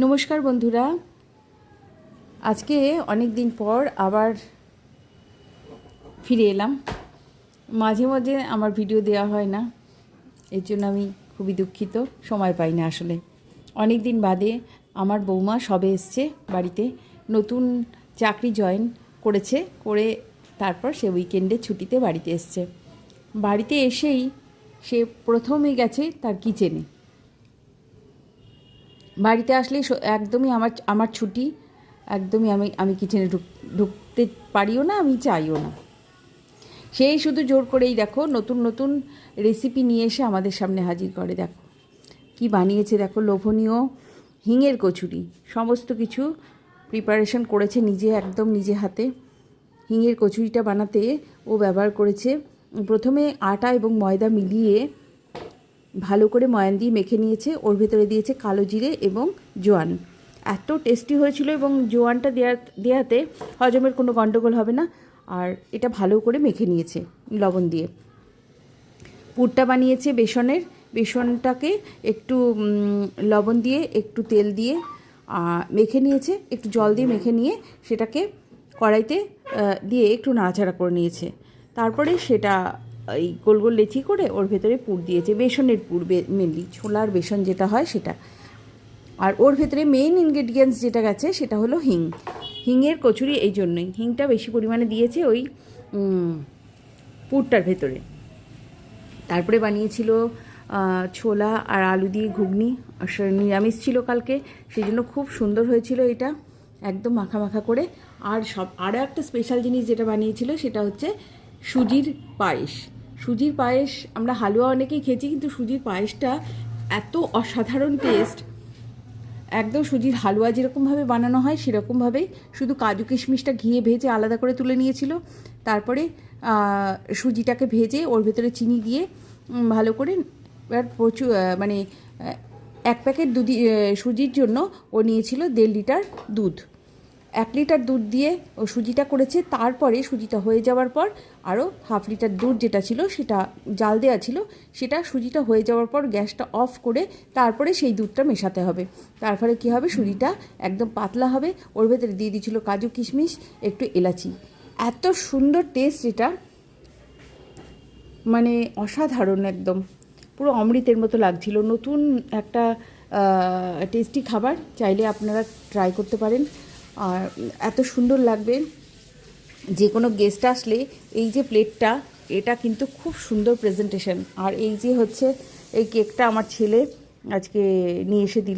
নমস্কার বন্ধুরা, আজকে অনেক দিন পর আবার ফিরে এলাম। মাঝে মাঝে আমার ভিডিও দেওয়া হয় না, এর জন্য আমি খুবই দুঃখিত। সময় পাই না আসলে। অনেক দিন বাদে আমার বৌমা সবে এসছে বাড়িতে, নতুন চাকরি জয়েন করেছে, করে তারপর সে উইকেন্ডে ছুটিতে বাড়িতে এসছে। বাড়িতে এসেই সে প্রথমেই গেছে তার কিচেনে। বাড়িতে আসলেই একদমই আমার ছুটি, একদমই আমি কিচেনে ঢুকতে পারিও না, আমি চাইও না। সেই শুধু জোর করেই দেখো নতুন নতুন রেসিপি নিয়ে এসে আমাদের সামনে হাজির করে। দেখো কি বানিয়েছে, দেখো লোভনীয় হিঙের কচুরি। সমস্ত কিছু প্রিপারেশন করেছে নিজে, একদম নিজে হাতে। হিঙের কচুরিটা বানাতে ও ব্যবহার করেছে প্রথমে আটা এবং ময়দা মিলিয়ে ভালো করে ময়ান দিয়ে মেখে নিয়েছে। ওর ভেতরে দিয়েছে কালো জিরে এবং জোয়ান। এত টেস্টি হয়েছিল, এবং জোয়ানটা দেওয়াতে হজমের কোনো গণ্ডগোল হবে না। আর এটা ভালো করে মেখে নিয়েছে লবণ দিয়ে। পুরটা বানিয়েছে বেসনটাকে একটু লবণ দিয়ে একটু তেল দিয়ে মেখে নিয়েছে, একটু জল দিয়ে মেখে নিয়ে সেটাকে কড়াইতে দিয়ে একটু নাড়াচাড়া করে নিয়েছে। তারপরে সেটা এই গোল গোল লেচি করে ওর ভেতরে পুর দিয়েছে, বেসনের পুর, মেনলি ছোলার বেসন যেটা হয় সেটা। আর ওর ভেতরে মেইন ইনগ্রেডিয়েন্টস যেটা গেছে সেটা হলো হিঙের কচুরি। এই জন্যই হিংটা বেশি পরিমাণে দিয়েছে ওই পুরটার ভেতরে। তারপরে বানিয়েছিল ছোলা আর আলু দিয়ে ঘুগনি। নিরামিষ ছিল কালকে, সেই জন্য খুব সুন্দর হয়েছিল এটা, একদম মাখা মাখা করে। আর আরও একটা স্পেশাল জিনিস যেটা বানিয়েছিল সেটা হচ্ছে সুজির পায়েস। সুজির পায়েস আমরা হালুয়া অনেকেই খেয়েছি, কিন্তু সুজির পায়েসটা এত অসাধারণ টেস্ট। একদম সুজির হালুয়া যেরকমভাবে বানানো হয় সেরকমভাবেই, শুধু কাজু কিশমিশটা ঘিয়ে ভেজে আলাদা করে তুলে নিয়েছিল। তারপরে সুজিটাকে ভেজে ওর ভেতরে চিনি দিয়ে ভালো করে প্রচুর মানে 1 প্যাকেট সুজির জন্য ও নিয়েছিল 1.5 লিটার দুধ। 1 লিটার দুধ দিয়ে ও সুজিটা করেছে। তারপরে সুজিটা হয়ে যাওয়ার পর আরও 1/2 লিটার দুধ যেটা ছিল সেটা জাল দেওয়া ছিল, সেটা সুজিটা হয়ে যাওয়ার পর গ্যাসটা অফ করে তারপরে সেই দুধটা মেশাতে হবে। তারপরে কী হবে, সুজিটা একদম পাতলা হবে। ওর ভেতরে দিয়ে দিয়েছিল কাজু কিশমিশ, একটু এলাচি। এত সুন্দর টেস্ট এটা, মানে অসাধারণ, একদম পুরো অমৃতের মতো লাগছিল। নতুন একটা টেস্টি খাবার, চাইলে আপনারা ট্রাই করতে পারেন। আর এত সুন্দর লাগবে, যে কোনো গেস্ট আসলে এই যে প্লেটটা, এটা কিন্তু খুব সুন্দর প্রেজেন্টেশন। আর এই যে হচ্ছে এই কেকটা আমার ছেলে আজকে নিয়ে এসে দিল।